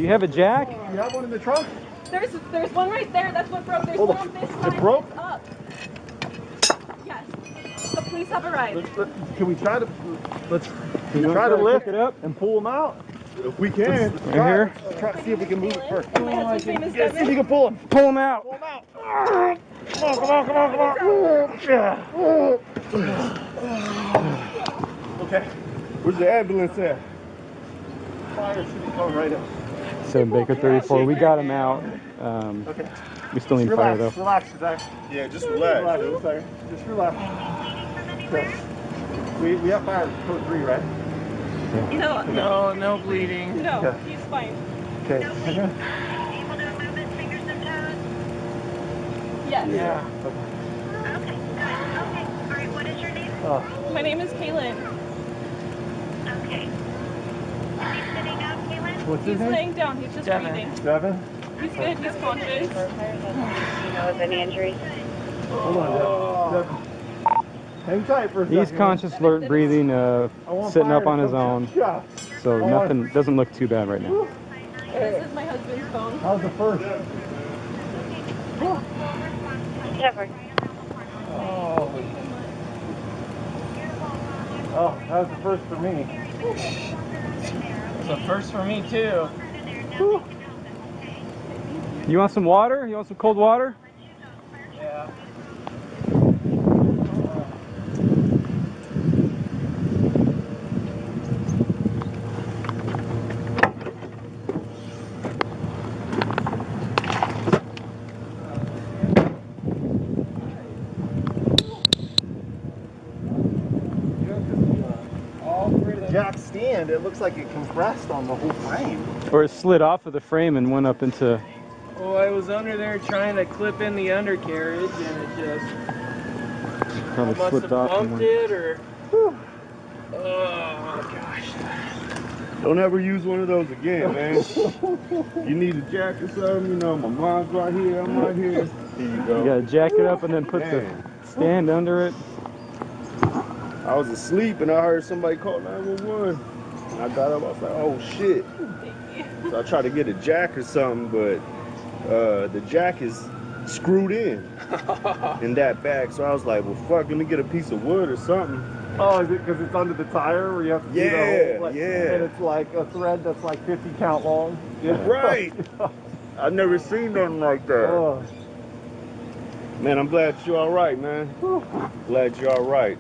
you have a jack? You have one in the trunk? There's one right there. That's what broke. There's one on this side. It broke? Up. Yes. The police have arrived. Can we try to lift it up and pull them out? If we can. Right here? Let's try to see if we can move it first. My husband's name is Yeah, see if you Devin. can pull him. Pull him out. Pull him out. Come on, come on, come on, come on. Yeah. Okay. Where's the ambulance at? Fire should be coming right up. 7 Baker 34. We got him out. Okay. We still need fire though. Relax, Zach. Yeah, just relax. Just relax. Okay. We have fire code 3, right? No bleeding. No, Okay. he's fine. Okay. Able to move his fingers and toes? Yes. Yeah. Okay, good. Okay. All right, what is your name? My name is Kaylin. Okay. Is he sitting up, Caitlin? What's He's his name? laying down. He's just breathing. Devin? He's good. He's conscious. Do you know of any injuries? Hold on, Devin. Hang tight for a second. He's conscious, alert, breathing, sitting up on his own. Yeah. So nothing, doesn't look too bad right now. This is my husband's phone. How's the first? Never. Oh, that was the first for me. It's a first for me too. You want some water? You want some cold water? Yeah. Jack stand, it looks like it compressed on the whole frame. Or it slid off of the frame and went up into... Well, I was under there trying to clip in the undercarriage and it just Probably must slipped have off. bumped it or... Oh gosh. Don't ever use one of those again, man. You need a jack or something, you know, my mom's right here, I'm right here. Here you go. You gotta jack it up and then put the stand under it. I was asleep and I heard somebody call 911. And I got up, I was like, oh shit. So I tried to get a jack or something, but the jack is screwed in that bag. So I was like, well, fuck, let me get a piece of wood or something. Oh, is it because it's under the tire where you have to do the whole, like, yeah. and it's like a thread that's like 50 count long? Yeah. Right. I've never seen nothing like that. Oh. Man, I'm glad you're all right, man. Glad you're all right.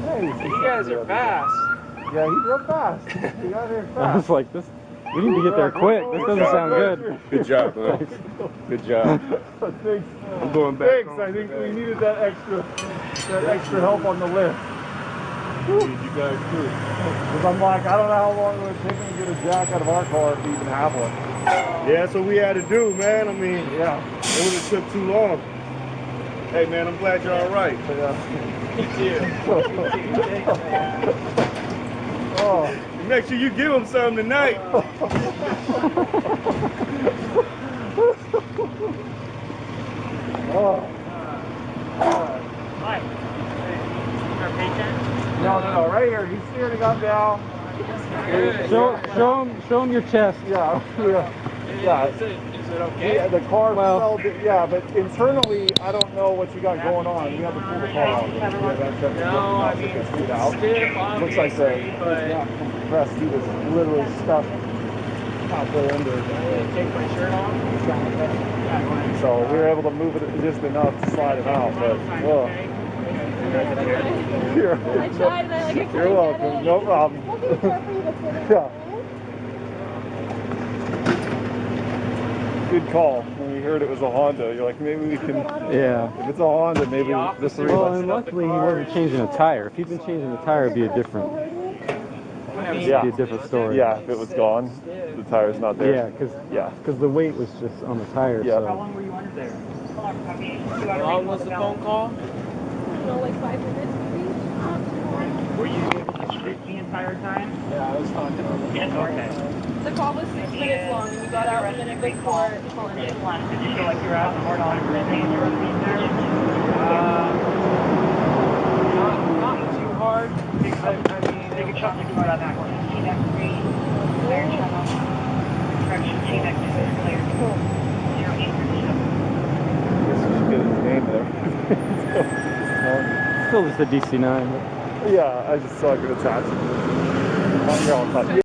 Hey, You guys are fast. yeah, he drove fast. He got here I fast. was like, this. We need to get there quick. This doesn't sound good. Good job, man. Good job. Thanks. I'm going back. Thanks. I think we needed that extra help on the lift. You guys too. Because I'm like, I don't know how long it would take me to get a jack out of our car if we even have one. Yeah, that's what we had to do, man. I mean, Yeah. it would have took too long. Hey, man, I'm glad you're all right. Me too. Oh. Make sure you give him something tonight. Oh. Mike, our patient? No, right here. He's standing up now. Show him your chest. Yeah. Is it okay? Yeah, the car Well- fell. Yeah, but internally, I don't know what you got going on. You have to pull the car out. Yeah, that's No, I mean, it's good out. stiff, Looks like the obviously, but yeah, compressed. He was literally stuck halfway under. take my shirt off. So we were able to move it just enough to slide him out. But well, I tried and I couldn't you're welcome. get it. No problem. We'll be there for you to sit in. Yeah. Good call. When we heard it was a Honda, you're like, maybe we can. Yeah. If it's a Honda, maybe the three Well, of and us. luckily he wasn't changing a tire. If he'd been changing a tire, it'd be a different story. Yeah, if it was gone, the tire's not there. Yeah, because the weight was just on the tire. Yeah. So. How long were you under there? How long was the phone call? No, like 5 minutes maybe. Were you able to speak the entire time? Yeah, I was talking on the phone. Okay. The call was 6 minutes long and we got out a minute before calling it. Did you feel like you were asking more dollars than you were being there? Not too hard. I mean, they could chuck you hard on that one. feel it's a DC-9. Yeah, I just saw I could attach it. Here, I'll touch it.